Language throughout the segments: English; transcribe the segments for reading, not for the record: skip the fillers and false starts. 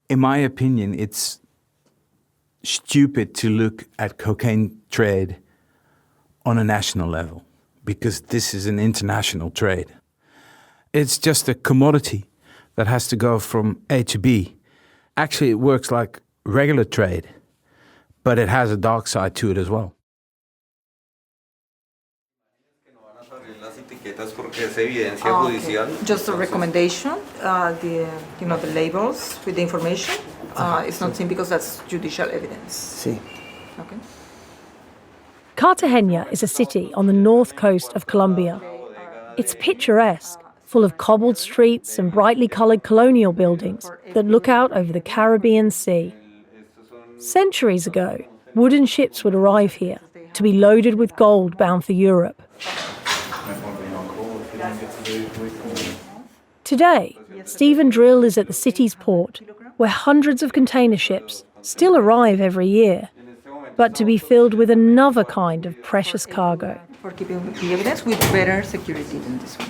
In my opinion, it's stupid to look at cocaine trade on a national level because this is an international trade. It's just a commodity that has to go from A to B. Actually, it works like regular trade, but it has a dark side to it as well. Just a recommendation, the labels with the information. It's not seen because that's judicial evidence. Sí. Okay. Cartagena is a city on the north coast of Colombia. It's picturesque, full of cobbled streets and brightly coloured colonial buildings that look out over the Caribbean Sea. Centuries ago, wooden ships would arrive here to be loaded with gold bound for Europe. Today, Stephen Drill is at the city's port, where hundreds of container ships still arrive every year, but to be filled with another kind of precious cargo. For keeping the evidence with better security than this one.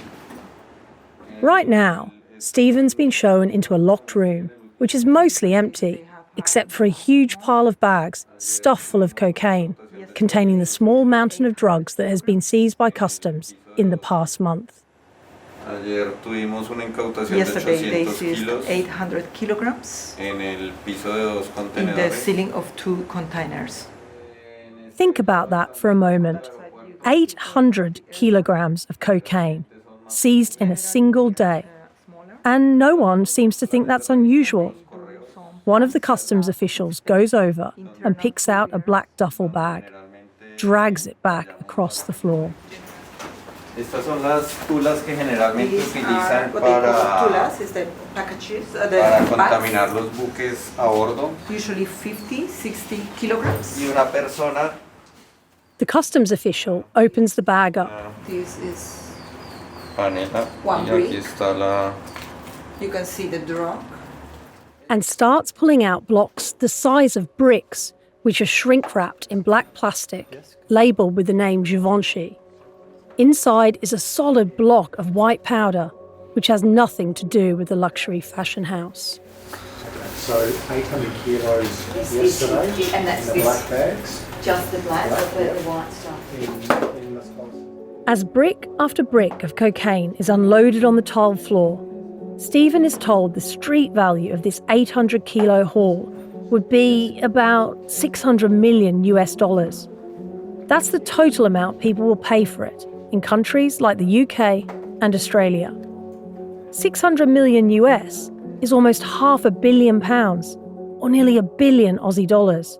Right now, Stephen's been shown into a locked room, which is mostly empty, except for a huge pile of bags stuffed full of cocaine, containing the small mountain of drugs that has been seized by customs in the past month. Yesterday they seized 800 kilograms in the ceiling of 2 containers. Think about that for a moment. 800 kilograms of cocaine seized in a single day. And no one seems to think that's unusual. One of the customs officials goes over and picks out a black duffel bag, drags it back across the floor. Estas son las tulas que generalmente utilizan para contaminar los buques a bordo. Usually 50, 60 kilograms. Y una persona. The customs official opens the bag up. This is Panela. one Y brick. aquí está la. You can see the drug. And starts pulling out blocks the size of bricks, which are shrink-wrapped in black plastic, labelled with the name Givenchy. Inside is a solid block of white powder, which has nothing to do with the luxury fashion house. So 800 kilos yesterday and that's in the black bags. Just the black, the white stuff. As brick after brick of cocaine is unloaded on the tiled floor, Stephen is told the street value of this 800 kilo haul would be about $600 million. That's the total amount people will pay for it in countries like the UK and Australia. 600 million US is almost £500 million, or nearly £1 billion Aussie dollars.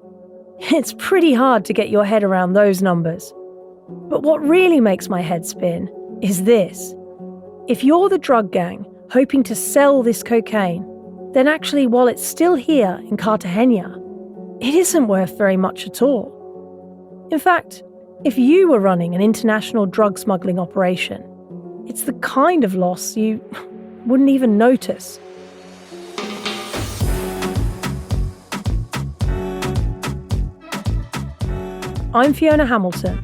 It's pretty hard to get your head around those numbers. But what really makes my head spin is this. If you're the drug gang hoping to sell this cocaine, then actually while it's still here in Cartagena, it isn't worth very much at all. In fact, if you were running an international drug smuggling operation, it's the kind of loss you wouldn't even notice. I'm Fiona Hamilton,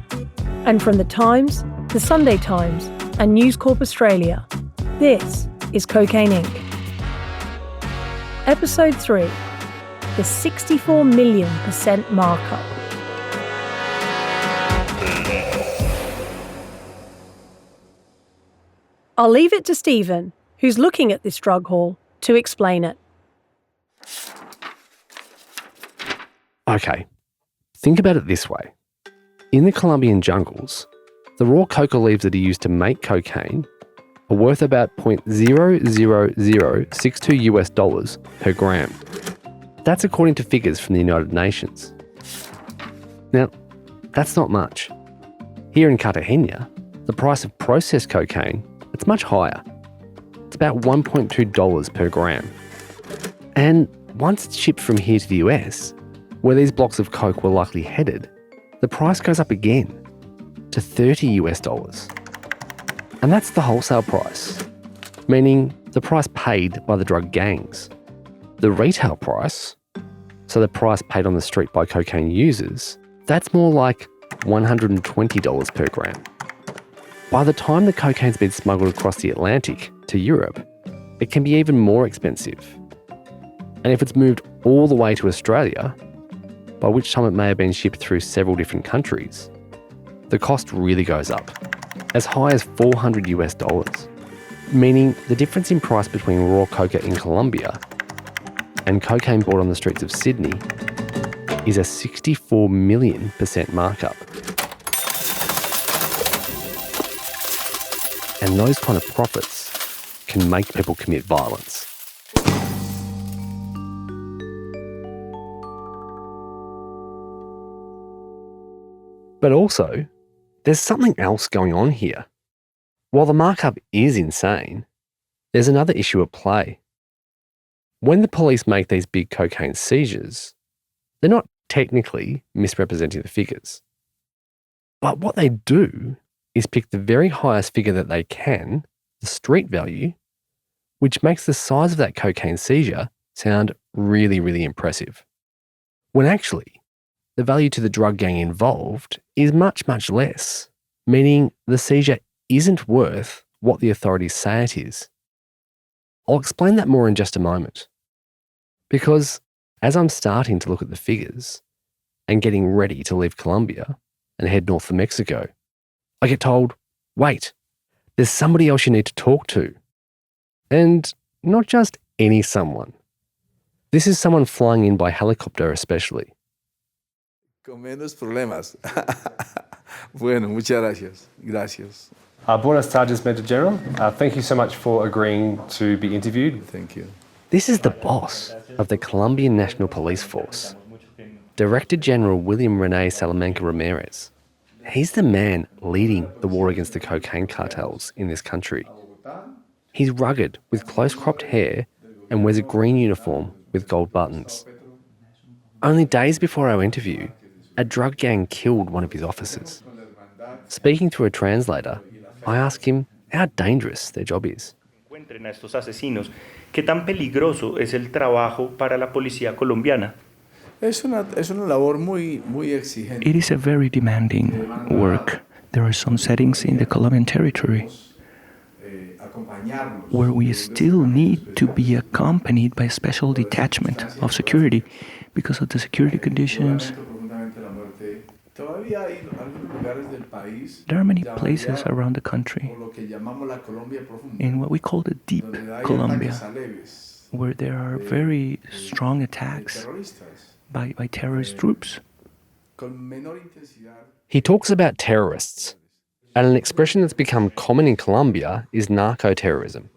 and from the Times, the Sunday Times, and NewsCorp Australia, this is Cocaine Inc. Episode 3, the 64 million% markup. I'll leave it to Stephen, who's looking at this drug haul, to explain it. Okay, think about it this way. In the Colombian jungles, the raw coca leaves that are used to make cocaine are worth about $0.00062 per gram. That's according to figures from the United Nations. Now, that's not much. Here in Cartagena, the price of processed cocaine, it's much higher. It's about $1.2 per gram. And once it's shipped from here to the US, where these blocks of coke were likely headed, the price goes up again to $30. And that's the wholesale price, meaning the price paid by the drug gangs. The retail price, so the price paid on the street by cocaine users, that's more like $120 per gram. By the time the cocaine's been smuggled across the Atlantic to Europe, it can be even more expensive. And if it's moved all the way to Australia, by which time it may have been shipped through several different countries, the cost really goes up, as high as $400, meaning the difference in price between raw coca in Colombia and cocaine bought on the streets of Sydney is a 64 million% markup. And those kind of profits can make people commit violence. But also, there's something else going on here. While the markup is insane, there's another issue at play. When the police make these big cocaine seizures, they're not technically misrepresenting the figures. But what they do is pick the very highest figure that they can, the street value, which makes the size of that cocaine seizure sound really, really impressive. When actually, the value to the drug gang involved is much, much less, meaning the seizure isn't worth what the authorities say it is. I'll explain that more in just a moment. Because as I'm starting to look at the figures and getting ready to leave Colombia and head north for Mexico, I get told, wait, there's somebody else you need to talk to. And not just any someone. This is someone flying in by helicopter especially. Con menos problemas. Bueno, muchas gracias. Gracias. Buenas tardes, Major General. Thank you so much for agreeing to be interviewed. Thank you. This is the boss of the Colombian National Police Force, Director General William Rene Salamanca Ramirez. He's the man leading the war against the cocaine cartels in this country. He's rugged with close-cropped hair and wears a green uniform with gold buttons. Only days before our interview, a drug gang killed one of his officers. Speaking through a translator, I ask him how dangerous their job is. Encuentren a estos asesinos. ¿Qué tan peligroso es el trabajo para la policía colombiana? Es una labor muy exigente. It is a very demanding work. There are some settings in the Colombian territory where we still need to be accompanied by a special detachment of security because of the security conditions. There are many places around the country in what we call the deep Colombia, where there are very strong attacks by terrorist groups. He talks about terrorists, and an expression that's become common in Colombia is narco-terrorism.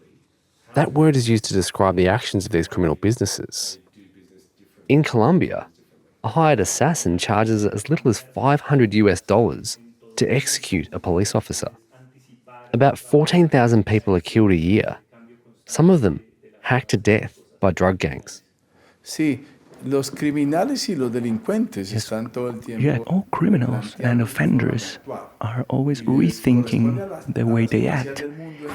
That word is used to describe the actions of these criminal businesses. In Colombia, a hired assassin charges as little as $500 to execute a police officer. About 14,000 people are killed a year, some of them hacked to death by drug gangs. Sí, los criminales y los delincuentes están todo el tiempo. Yeah, all criminals and offenders are always rethinking the way they act.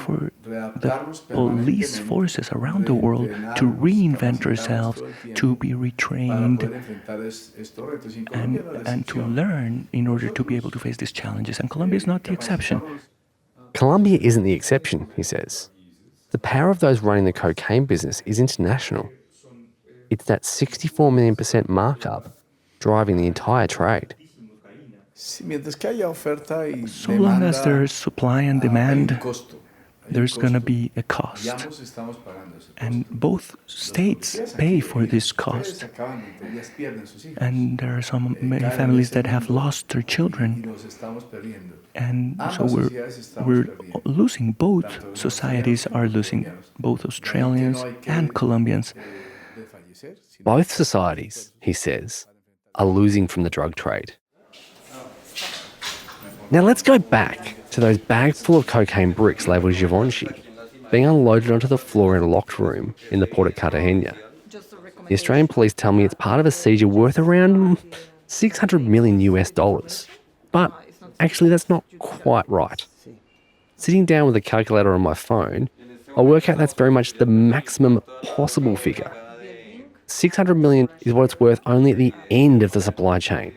For the police forces around the world to reinvent themselves, to be retrained, and to learn in order to be able to face these challenges. And Colombia is not the exception. Colombia isn't the exception, he says. The power of those running the cocaine business is international. It's that 64 million% markup driving the entire trade. So long as there's supply and demand, there's going to be a cost. And both states pay for this cost. And there are many families that have lost their children. And so we're losing. Both societies are losing, both Australians and Colombians. Both societies, he says, are losing from the drug trade. Now let's go back to those bags full of cocaine bricks labelled Givenchy being unloaded onto the floor in a locked room in the port at Cartagena. The Australian police tell me it's part of a seizure worth around $600 million. But actually that's not quite right. Sitting down with a calculator on my phone, I work out that's very much the maximum possible figure. 600 million is what it's worth only at the end of the supply chain,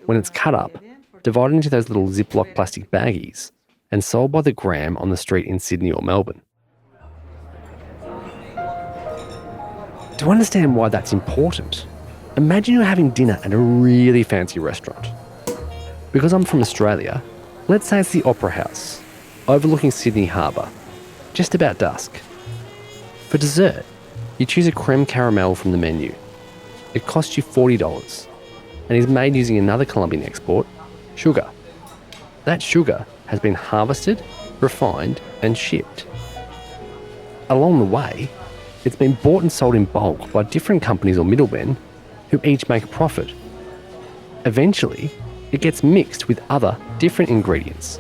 when it's cut up, divided into those little Ziploc plastic baggies, and sold by the gram on the street in Sydney or Melbourne. To understand why that's important, imagine you're having dinner at a really fancy restaurant. Because I'm from Australia, let's say it's the Opera House, overlooking Sydney Harbour, just about dusk. For dessert, you choose a creme caramel from the menu. It costs you $40 and is made using another Colombian export, sugar. That sugar has been harvested, refined and shipped. Along the way, it's been bought and sold in bulk by different companies or middlemen who each make a profit. Eventually, it gets mixed with other different ingredients.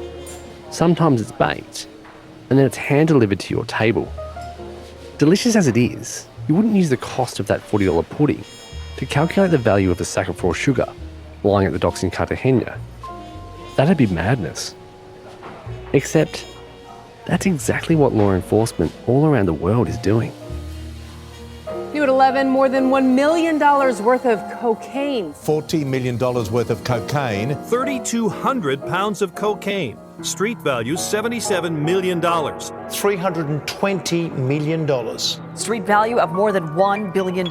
Sometimes it's baked, and then it's hand-delivered to your table. Delicious as it is, you wouldn't use the cost of that $40 pudding to calculate the value of a sack of raw sugar lying at the docks in Cartagena. That'd be madness. Except, that's exactly what law enforcement all around the world is doing. New at 11, more than $1 million worth of cocaine. $40 million worth of cocaine. 3,200 pounds of cocaine. Street value $77 million. $320 million. Street value of more than $1 billion.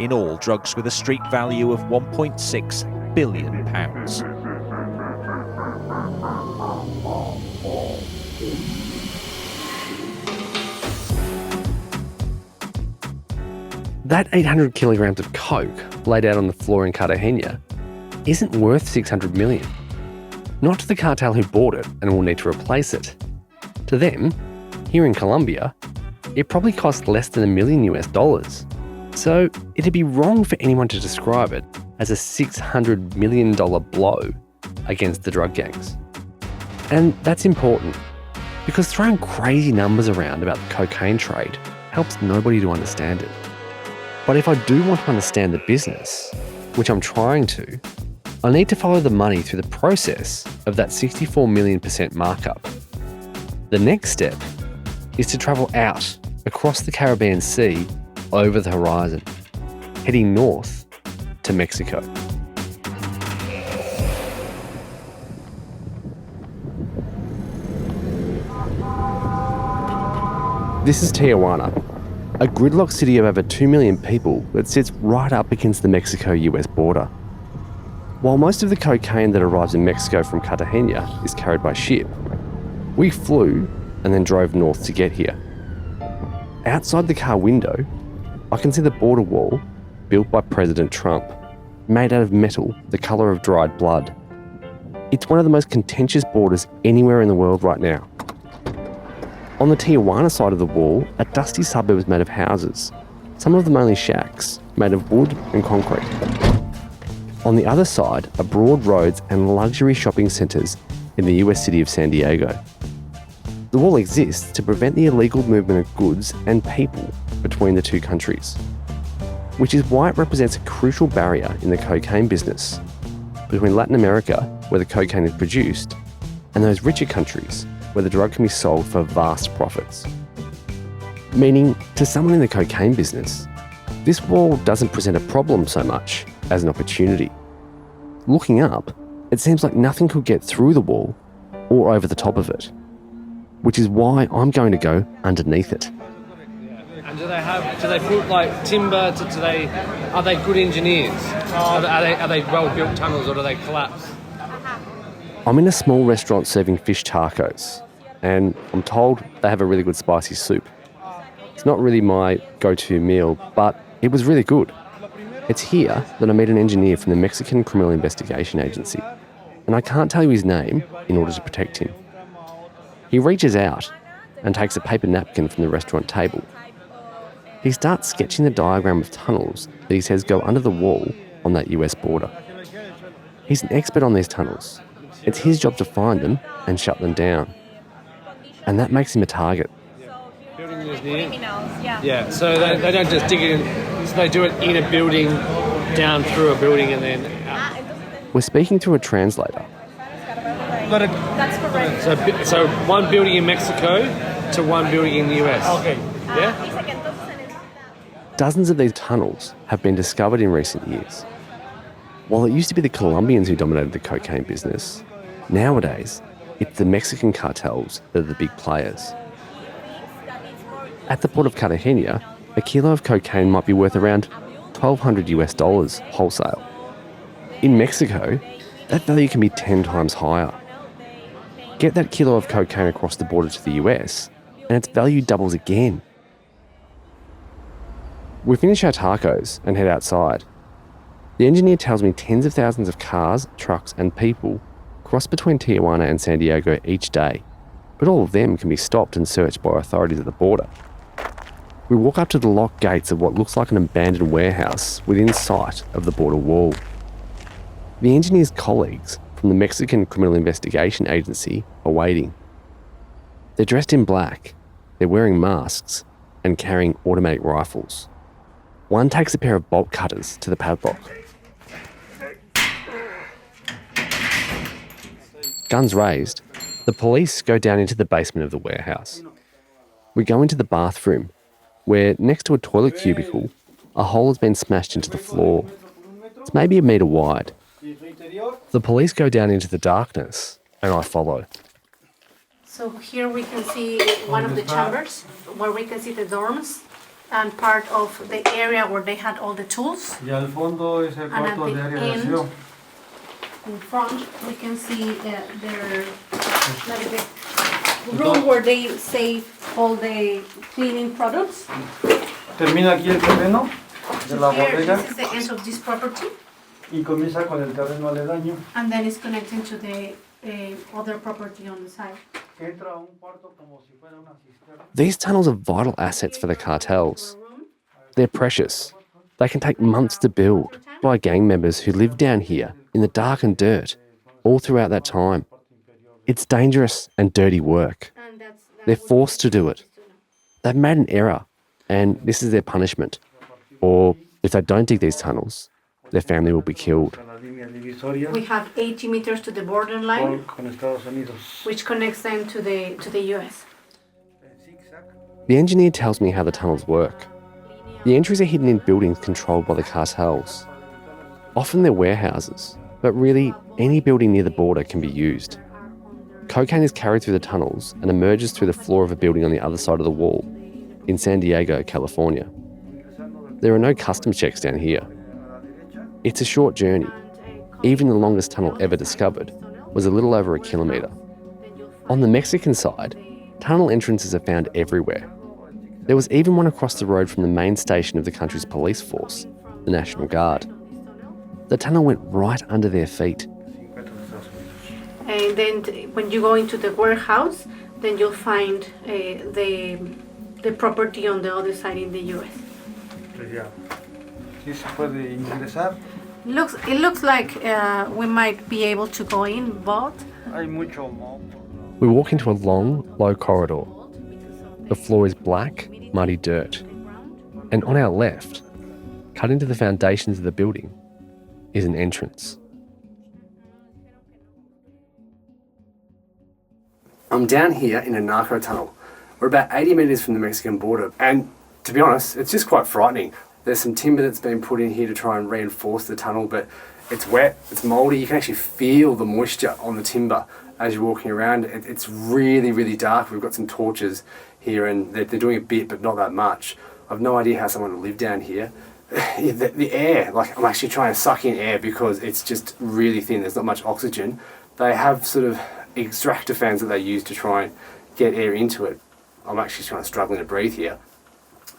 In all, drugs with a street value of £1.6 billion. That 800 kilograms of coke laid out on the floor in Cartagena isn't worth $600 million. Not to the cartel who bought it and will need to replace it. To them, here in Colombia, it probably cost less than $1 million. So it'd be wrong for anyone to describe it as a $600 million blow against the drug gangs. And that's important, because throwing crazy numbers around about the cocaine trade helps nobody to understand it. But if I do want to understand the business, which I'm trying to, I need to follow the money through the process of that 64 million% markup. The next step is to travel out across the Caribbean Sea over the horizon, heading north to Mexico. This is Tijuana, a gridlock city of over 2 million people that sits right up against the Mexico-US border. While most of the cocaine that arrives in Mexico from Cartagena is carried by ship, we flew and then drove north to get here. Outside the car window, I can see the border wall built by President Trump, made out of metal the colour of dried blood. It's one of the most contentious borders anywhere in the world right now. On the Tijuana side of the wall are dusty suburbs made of houses, some of them only shacks, made of wood and concrete. On the other side are broad roads and luxury shopping centres in the US city of San Diego. The wall exists to prevent the illegal movement of goods and people between the two countries, which is why it represents a crucial barrier in the cocaine business between Latin America, where the cocaine is produced, and those richer countries where the drug can be sold for vast profits. Meaning, to someone in the cocaine business, this wall doesn't present a problem so much as an opportunity. Looking up, it seems like nothing could get through the wall or over the top of it, which is why I'm going to go underneath it. And do they put like timber, are they good engineers? Are they well-built tunnels, or do they collapse? I'm in a small restaurant serving fish tacos, and I'm told they have a really good spicy soup. It's not really my go-to meal, but it was really good. It's here that I meet an engineer from the Mexican Criminal Investigation Agency, and I can't tell you his name in order to protect him. He reaches out and takes a paper napkin from the restaurant table. He starts sketching the diagram of tunnels that he says go under the wall on that US border. He's an expert on these tunnels. It's his job to find them and shut them down. And that makes him a target. Building criminals, Yeah, so they don't just dig it in, so they do it in a building, down through a building and then out. We're speaking to a translator. That's correct. So one building in Mexico to one building in the US. Okay. Yeah? Dozens of these tunnels have been discovered in recent years. While it used to be the Colombians who dominated the cocaine business, nowadays it's the Mexican cartels that are the big players. At the port of Cartagena, a kilo of cocaine might be worth around $1,200 US wholesale. In Mexico, that value can be 10 times higher. Get that kilo of cocaine across the border to the US, and its value doubles again. We finish our tacos and head outside. The engineer tells me tens of thousands of cars, trucks and people cross between Tijuana and San Diego each day, but all of them can be stopped and searched by authorities at the border. We walk up to the locked gates of what looks like an abandoned warehouse within sight of the border wall. The engineer's colleagues from the Mexican Criminal Investigation Agency are waiting. They're dressed in black, they're wearing masks and carrying automatic rifles. One takes a pair of bolt cutters to the padlock. Guns raised, the police go down into the basement of the warehouse. We go into the bathroom, where next to a toilet cubicle, a hole has been smashed into the floor. It's maybe a metre wide. The police go down into the darkness, and I follow. So here we can see one of the chambers, where we can see the dorms, and part of the area where they had all the tools. And at the end, in front, we can see the room where they save all the cleaning products. Termina aquí el terreno de la bodega. This is the end of this property. Y comienza con el terreno aledaño. And then it's connecting to the other property on the side. These tunnels are vital assets for the cartels. They're precious. They can take months to build by gang members who live down here in the dark and dirt all throughout that time. It's dangerous and dirty work. They're forced to do it. They've made an error, and this is their punishment. Or if they don't dig these tunnels, their family will be killed. We have 80 meters to the borderline, which connects them to the US. The engineer tells me how the tunnels work. The entries are hidden in buildings controlled by the cartels. Often they're warehouses, but really any building near the border can be used. Cocaine is carried through the tunnels and emerges through the floor of a building on the other side of the wall, in San Diego, California. There are no customs checks down here. It's a short journey. Even the longest tunnel ever discovered was a little over 1 kilometre. On the Mexican side, tunnel entrances are found everywhere. There was even one across the road from the main station of the country's police force, the National Guard. The tunnel went right under their feet. And then when you go into the warehouse, then you'll find the property on the other side in the US. It looks like we might be able to go in, but... We walk into a long, low corridor. The floor is black, muddy dirt. And on our left, cut into the foundations of the building, is an entrance. I'm down here in a narco tunnel. We're about 80 metres from the Mexican border, and to be honest, it's just quite frightening. There's some timber that's been put in here to try and reinforce the tunnel, but it's wet, it's mouldy. You can actually feel the moisture on the timber as you're walking around. It's really, really dark. We've got some torches here, and they're doing a bit, but not that much. I've no idea how someone would live down here. The air, like I'm actually trying to suck in air because it's just really thin. There's not much oxygen. They have sort of extractor fans that they use to try and get air into it. I'm actually struggling to breathe here.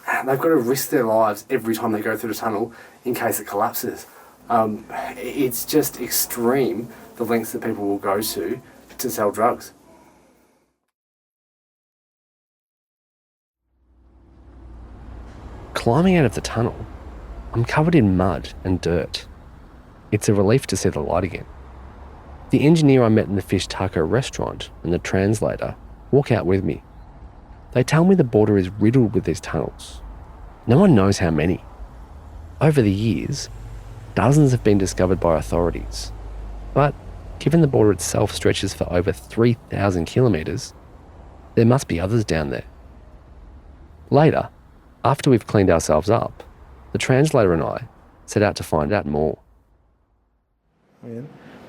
They've got to risk their lives every time they go through the tunnel in case it collapses. It's just extreme, the lengths that people will go to sell drugs. Climbing out of the tunnel, I'm covered in mud and dirt. It's a relief to see the light again. The engineer I met in the fish taco restaurant and the translator walk out with me. They tell me the border is riddled with these tunnels. No one knows how many. Over the years, dozens have been discovered by authorities. But given the border itself stretches for over 3,000 kilometres, there must be others down there. Later, after we've cleaned ourselves up, the translator and I set out to find out more.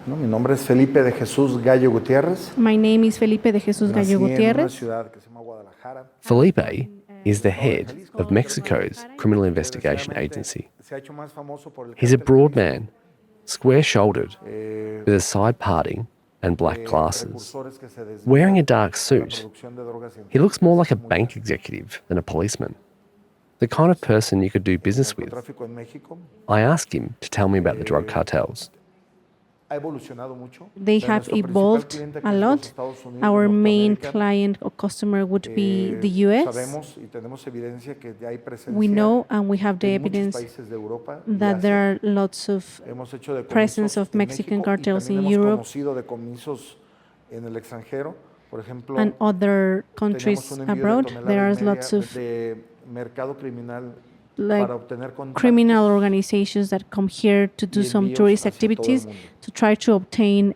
Mi nombre es Felipe de Jesús Gallo Gutiérrez. My name is Felipe de Jesús Gallo Gutiérrez. Felipe is the head of Mexico's Criminal Investigation Agency. He's a broad man, square-shouldered, with a side parting and black glasses. Wearing a dark suit, he looks more like a bank executive than a policeman. The kind of person you could do business with. I asked him to tell me about the drug cartels. They have evolved a lot. Our main client or customer would be the US. We know and we have the evidence that there are lots of presence of Mexican cartels in Europe and other countries abroad. There are lots of criminal organizations that come here to do some tourist activities to try to obtain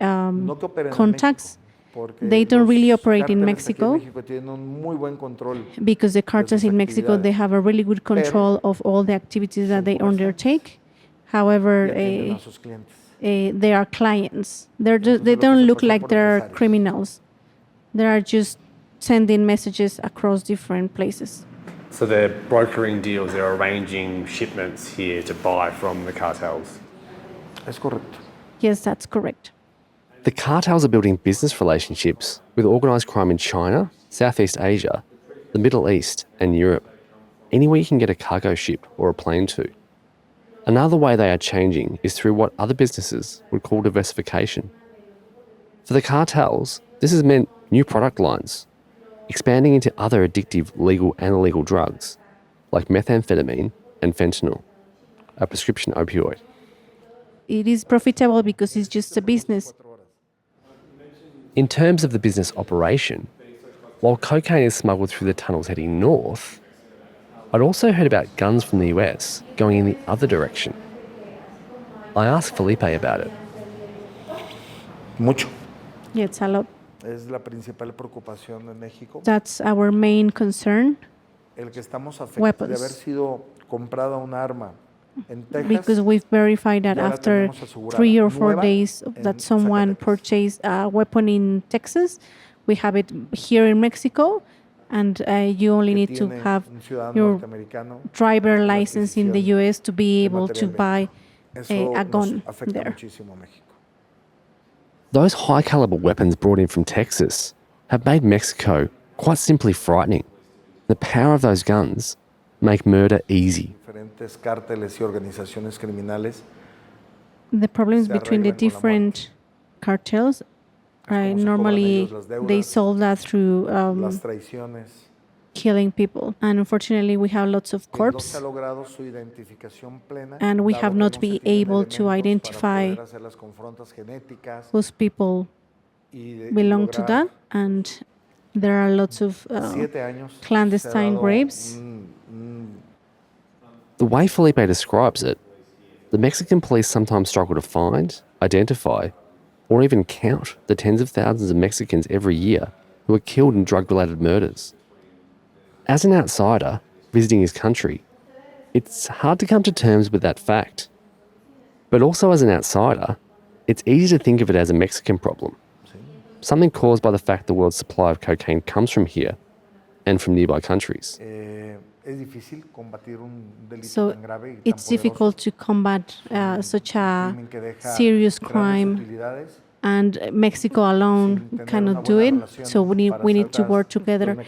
contacts. They don't really operate in Mexico because the cartels in Mexico, they have a really good control of all the activities that they undertake. However, they are clients. They don't look like they're criminals. They are just sending messages across different places. So they're brokering deals, they're arranging shipments here to buy from the cartels? Yes, that's correct. The cartels are building business relationships with organised crime in China, Southeast Asia, the Middle East and Europe, anywhere you can get a cargo ship or a plane to. Another way they are changing is through what other businesses would call diversification. For the cartels, this has meant new product lines, expanding into other addictive legal and illegal drugs like methamphetamine and fentanyl, a prescription opioid. It is profitable because it's just a business. In terms of the business operation, while cocaine is smuggled through the tunnels heading north, I'd also heard about guns from the US going in the other direction. I asked Felipe about it. Mucho. Yeah, it's a lot. That's our main concern. Weapons. Because we've verified that after 3 or 4 days that someone purchased a weapon in Texas, we have it here in Mexico, and you only need to have your driver license in the US to be able to buy a gun there. Those high-caliber weapons brought in from Texas have made Mexico quite simply frightening. The power of those guns make murder easy. The problems between the different cartels, normally they solve that through killing people. And unfortunately, we have lots of corps, and we have not been able to identify whose people belong to that. And there are lots of clandestine graves. The way Felipe describes it, the Mexican police sometimes struggle to find, identify, or even count the tens of thousands of Mexicans every year who are killed in drug-related murders. As an outsider visiting his country, it's hard to come to terms with that fact. But also as an outsider, it's easy to think of it as a Mexican problem, something caused by the fact the world's supply of cocaine comes from here and from nearby countries. So it's difficult to combat such a serious crime, and Mexico alone cannot do it. So we need to work together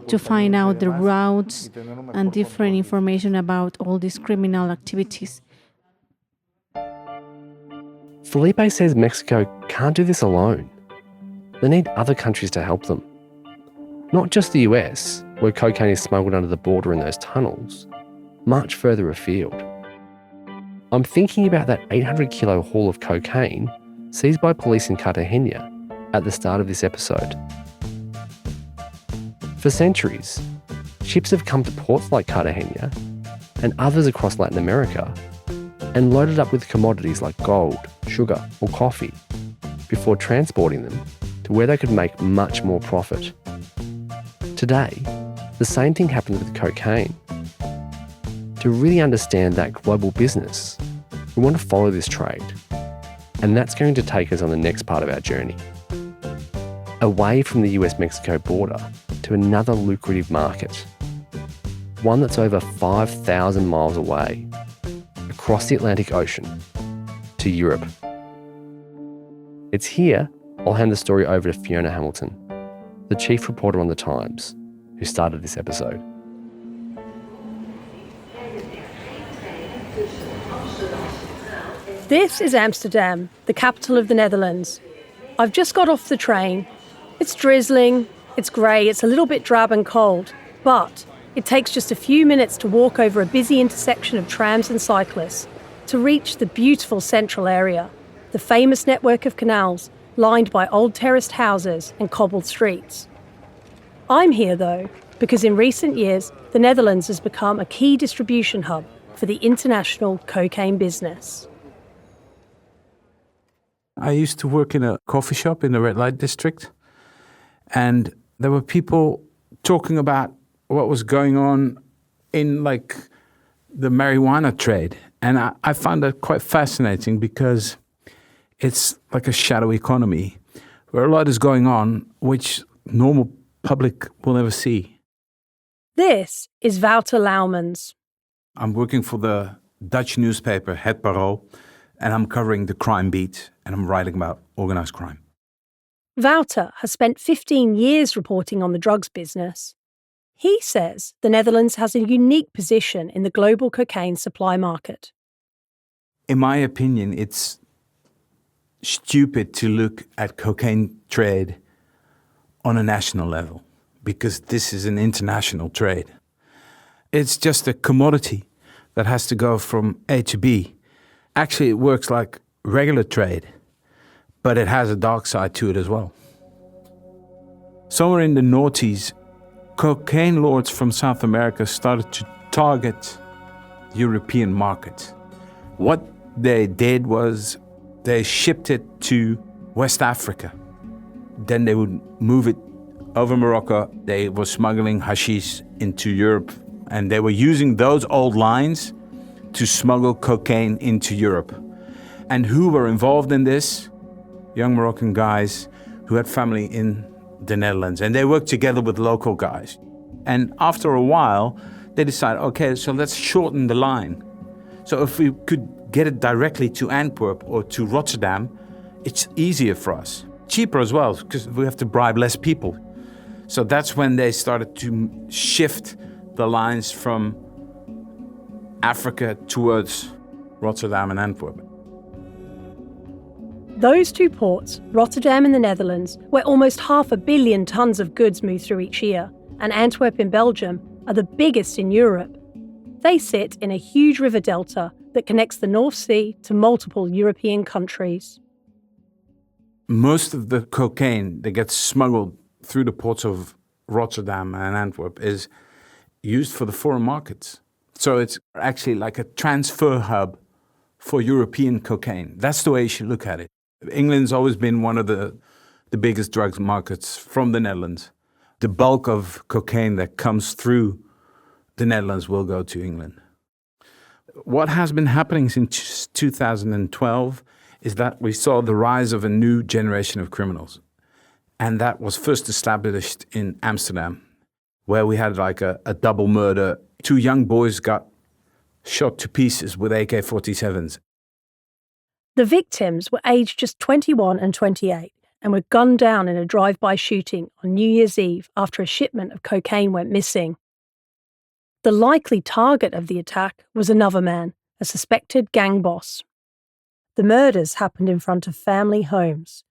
to find out the routes and different information about all these criminal activities. Felipe says Mexico can't do this alone. They need other countries to help them. Not just the US, where cocaine is smuggled under the border in those tunnels, much further afield. I'm thinking about that 800-kilo haul of cocaine seized by police in Cartagena at the start of this episode. For centuries, ships have come to ports like Cartagena and others across Latin America and loaded up with commodities like gold, sugar or coffee before transporting them to where they could make much more profit. Today, the same thing happens with cocaine. To really understand that global business, we want to follow this trade. And that's going to take us on the next part of our journey. Away from the US-Mexico border to another lucrative market, one that's over 5,000 miles away, across the Atlantic Ocean, to Europe. It's here I'll hand the story over to Fiona Hamilton, the chief reporter on The Times, who started this episode. This is Amsterdam, the capital of the Netherlands. I've just got off the train. It's drizzling, it's grey, it's a little bit drab and cold, but it takes just a few minutes to walk over a busy intersection of trams and cyclists to reach the beautiful central area, the famous network of canals lined by old terraced houses and cobbled streets. I'm here, though, because in recent years, the Netherlands has become a key distribution hub for the international cocaine business. I used to work in a coffee shop in the red light district, and there were people talking about what was going on in like the marijuana trade. And I found that quite fascinating because it's like a shadow economy where a lot is going on which normal public will never see. This is Wouter Laumans. I'm working for the Dutch newspaper Het Parool, and I'm covering the crime beat, and I'm writing about organised crime. Wouter has spent 15 years reporting on the drugs business. He says the Netherlands has a unique position in the global cocaine supply market. In my opinion, it's stupid to look at cocaine trade on a national level because this is an international trade. It's just a commodity that has to go from A to B. Actually, it works like regular trade, but it has a dark side to it as well. Somewhere in the noughties, cocaine lords from South America started to target the European market. What they did was they shipped it to West Africa. Then they would move it over Morocco. They were smuggling hashish into Europe, and they were using those old lines to smuggle cocaine into Europe. And who were involved in this? Young Moroccan guys who had family in the Netherlands, and they worked together with local guys. And after a while, they decided, okay, so let's shorten the line. So if we could get it directly to Antwerp or to Rotterdam, it's easier for us. Cheaper as well, because we have to bribe less people. So that's when they started to shift the lines from Africa towards Rotterdam and Antwerp. Those two ports, Rotterdam in the Netherlands, where almost 500 million tonnes of goods move through each year, and Antwerp in Belgium, are the biggest in Europe. They sit in a huge river delta that connects the North Sea to multiple European countries. Most of the cocaine that gets smuggled through the ports of Rotterdam and Antwerp is used for the foreign markets. So it's actually like a transfer hub for European cocaine. That's the way you should look at it. England's always been one of the biggest drugs markets from the Netherlands. The bulk of cocaine that comes through the Netherlands will go to England. What has been happening since 2012 is that we saw the rise of a new generation of criminals. And that was first established in Amsterdam, where we had like a double murder. 2 young boys got shot to pieces with AK-47s. The victims were aged just 21 and 28 and were gunned down in a drive-by shooting on New Year's Eve after a shipment of cocaine went missing. The likely target of the attack was another man, a suspected gang boss. The murders happened in front of family homes.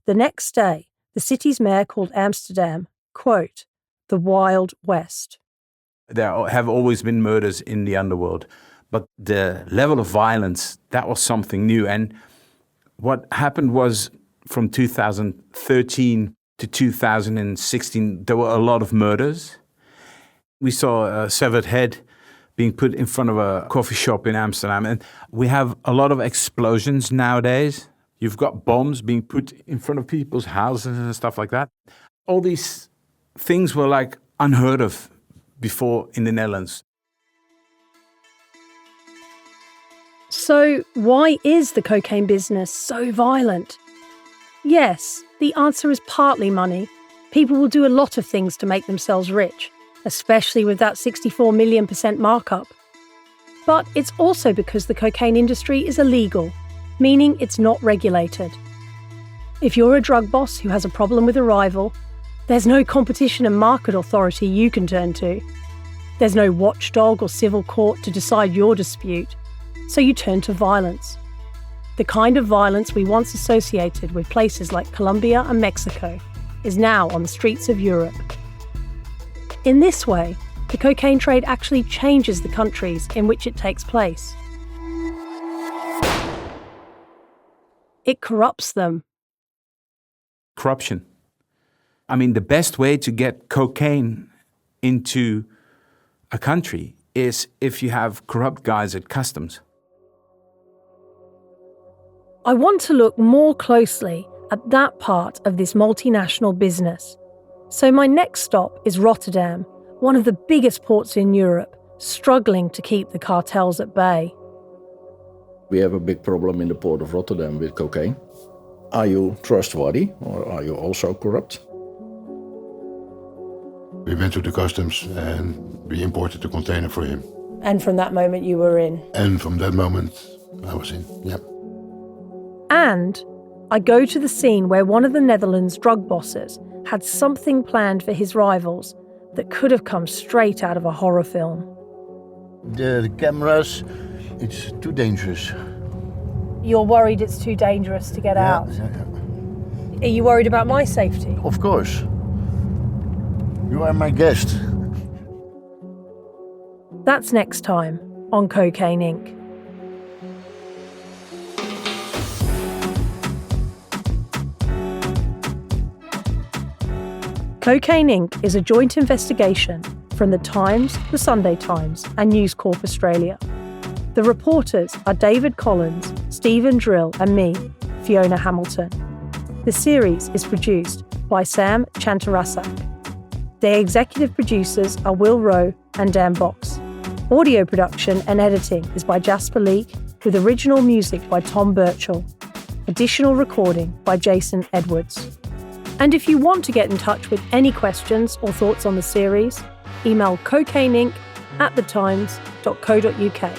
The next day, the city's mayor called Amsterdam, quote, the Wild West. There have always been murders in the underworld, but the level of violence, that was something new. And what happened was from 2013 to 2016, there were a lot of murders. We saw a severed head being put in front of a coffee shop in Amsterdam. And we have a lot of explosions nowadays. You've got bombs being put in front of people's houses and stuff like that. All these things were like unheard of before in the Netherlands. So why is the cocaine business so violent? Yes, the answer is partly money. People will do a lot of things to make themselves rich. especially with that 64 million % markup. But it's also because the cocaine industry is illegal, meaning it's not regulated. If you're a drug boss who has a problem with a rival, there's no competition and market authority you can turn to. There's no watchdog or civil court to decide your dispute, so you turn to violence. The kind of violence we once associated with places like Colombia and Mexico is now on the streets of Europe. In this way, the cocaine trade actually changes the countries in which it takes place. It corrupts them. Corruption. I mean, the best way to get cocaine into a country is if you have corrupt guys at customs. I want to look more closely at that part of this multinational business. So my next stop is Rotterdam, one of the biggest ports in Europe, struggling to keep the cartels at bay. We have a big problem in the port of Rotterdam with cocaine. Are you trustworthy or are you also corrupt? We went to the customs and we imported the container for him. And from that moment you were in? And from that moment I was in, yeah. And I go to the scene where one of the Netherlands' drug bosses had something planned for his rivals that could have come straight out of a horror film. The cameras, it's too dangerous. You're worried it's too dangerous to get out? Are you worried about my safety? Of course. You are my guest. That's next time on Cocaine Inc. Cocaine Inc. is a joint investigation from the Times, the Sunday Times and NewsCorp Australia. The reporters are David Collins, Stephen Drill and me, Fiona Hamilton. The series is produced by Sam Chantarasak. The executive producers are Will Rowe and Dan Box. Audio production and editing is by Jasper Leake, with original music by Tom Birchall. Additional recording by Jason Edwards. And if you want to get in touch with any questions or thoughts on the series, email cocaineinc@thetimes.co.uk.